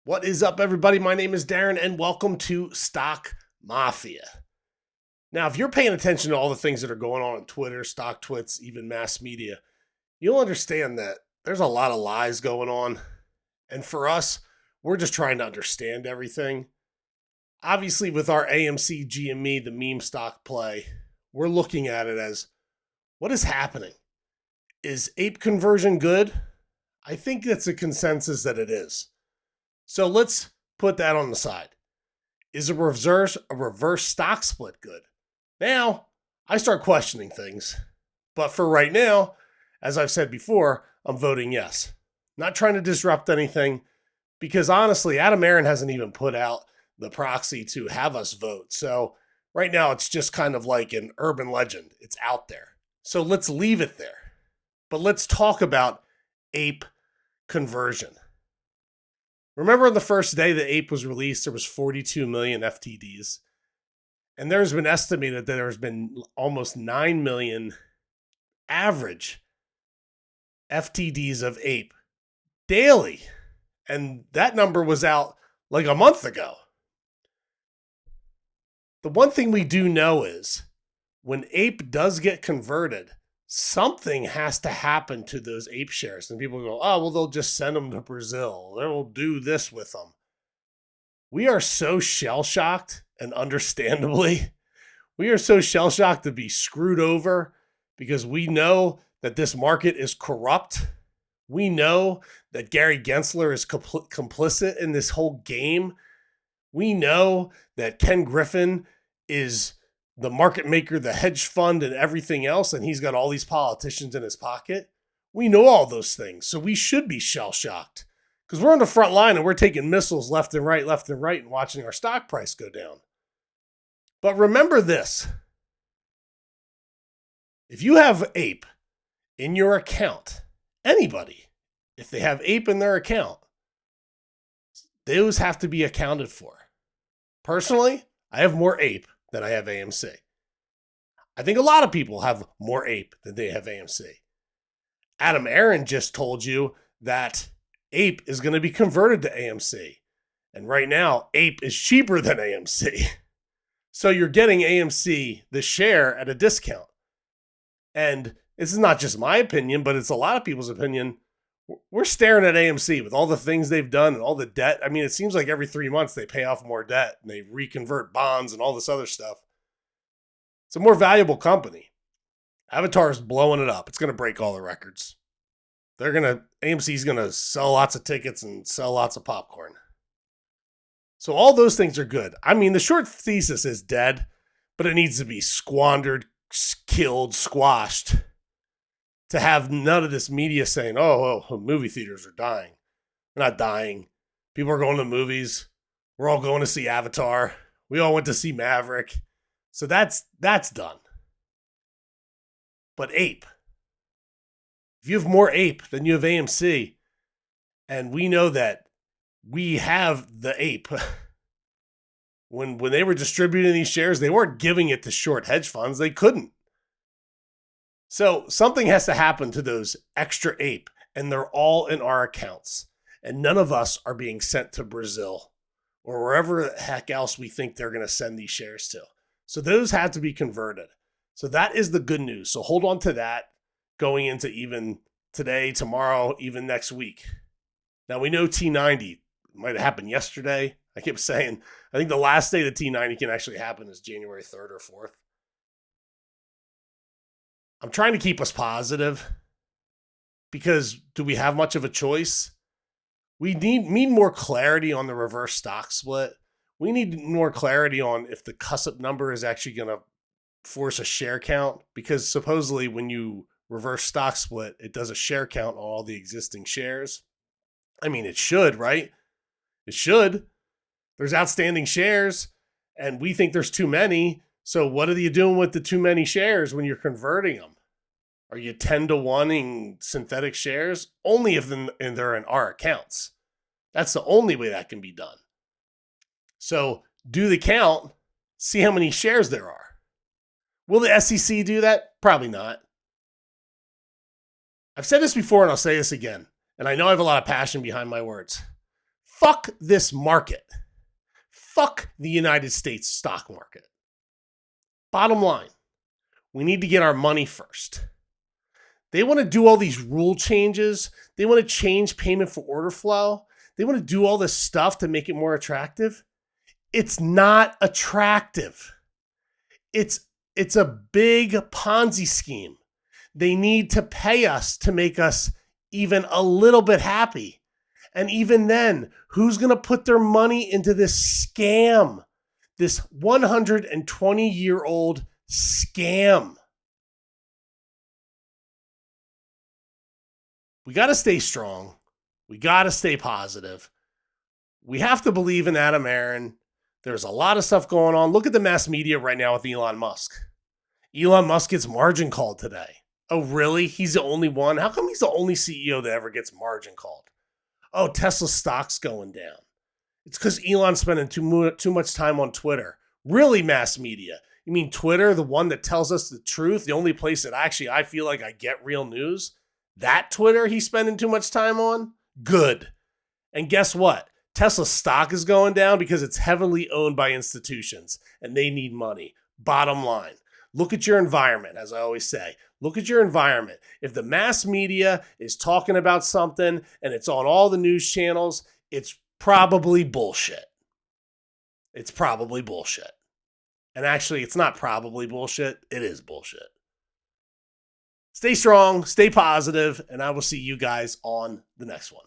What is up, everybody? My name is Darren, and welcome to Stock Mafia. Now, if you're paying attention to all the things that are going on Twitter, stock twits, even mass media, you'll understand that there's a lot of lies going on. And for us, we're just trying to understand everything. Obviously, with our AMC GME, the meme stock play, we're looking at it as what is happening? Is ape conversion good? I think it's a consensus that it is. So let's put that on the side. Is a reverse stock split good? Now, I start questioning things. But for right now, as I've said before, I'm voting yes. Not trying to disrupt anything, because honestly, Adam Aaron hasn't even put out the proxy to have us vote. So right now, it's just kind of like an urban legend. It's out there. So let's leave it there. But let's talk about ape conversion. Remember on the first day the ape was released, there was 42 million FTDs. And there's been estimated that there's been almost 9 million average FTDs of ape daily. And that number was out like a month ago. The one thing we do know is when ape does get converted, something has to happen to those ape shares. And people go, oh, well, they'll just send them to Brazil. They'll do this with them. We are so shell-shocked, and understandably, we are so shell-shocked to be screwed over because we know that this market is corrupt. We know that Gary Gensler is complicit in this whole game. We know that Ken Griffin is the market maker, the hedge fund, and everything else, and he's got all these politicians in his pocket. We know all those things, so we should be shell-shocked because we're on the front line and we're taking missiles left and right, and watching our stock price go down. But remember this. If you have ape in your account, anybody, if they have ape in their account, those have to be accounted for. Personally, I have more ape than I have AMC. I think a lot of people have more ape than they have AMC. Adam Aaron just told you that ape is going to be converted to AMC. And right now, ape is cheaper than AMC. So you're getting AMC, the share, at a discount. And this is not just my opinion, but it's a lot of people's opinion. We're staring at AMC with all the things they've done and all the debt. I mean, it seems like every 3 months they pay off more debt and they reconvert bonds and all this other stuff. It's a more valuable company. Avatar is blowing it up. It's going to break all the records. AMC's going to sell lots of tickets and sell lots of popcorn. So all those things are good. I mean, the short thesis is dead, but it needs to be squandered, killed, squashed, to have none of this media saying, oh, movie theaters are dying. They're not dying. People are going to the movies. We're all going to see Avatar. We all went to see Maverick. So that's done. But ape. If you have more ape than you have AMC, and we know that we have the ape, when they were distributing these shares, they weren't giving it to short hedge funds. They couldn't. So something has to happen to those extra ape, and they're all in our accounts. And none of us are being sent to Brazil or wherever the heck else we think they're going to send these shares to. So those had to be converted. So that is the good news. So hold on to that going into even today, tomorrow, even next week. Now we know T90 might have happened yesterday. I kept saying, I think the last day the T90 can actually happen is January 3rd or 4th. I'm trying to keep us positive because do we have much of a choice? We need more clarity on the reverse stock split. We need more clarity on if the CUSP number is actually going to force a share count, because supposedly when you reverse stock split, it does a share count on all the existing shares. I mean, it should, right? It should. There's outstanding shares and we think there's too many. So what are you doing with the too many shares when you're converting them? Are you 10-to-1ing synthetic shares? Only if they're in our accounts. That's the only way that can be done. So do the count, see how many shares there are. Will the SEC do that? Probably not. I've said this before and I'll say this again, and I know I have a lot of passion behind my words. Fuck this market. Fuck the United States stock market. Bottom line, we need to get our money first. They want to do all these rule changes. They want to change payment for order flow. They want to do all this stuff to make it more attractive. It's not attractive. It's a big Ponzi scheme. They need to pay us to make us even a little bit happy. And even then, who's going to put their money into this scam? This 120-year-old scam. We got to stay strong. We got to stay positive. We have to believe in Adam Aaron. There's a lot of stuff going on. Look at the mass media right now with Elon Musk. Elon Musk gets margin called today. Oh, really? He's the only one? How come he's the only CEO that ever gets margin called? Oh, Tesla stock's going down. It's because Elon's spending too much time on Twitter. Really, mass media? You mean Twitter, the one that tells us the truth, the only place that actually I feel like I get real news? That Twitter he's spending too much time on? Good. And guess what? Tesla stock is going down because it's heavily owned by institutions and they need money. Bottom line, look at your environment, as I always say. Look at your environment. If the mass media is talking about something and it's on all the news channels, it's probably bullshit. It's probably bullshit. And actually, it's not probably bullshit. It is bullshit. Stay strong, stay positive, and I will see you guys on the next one.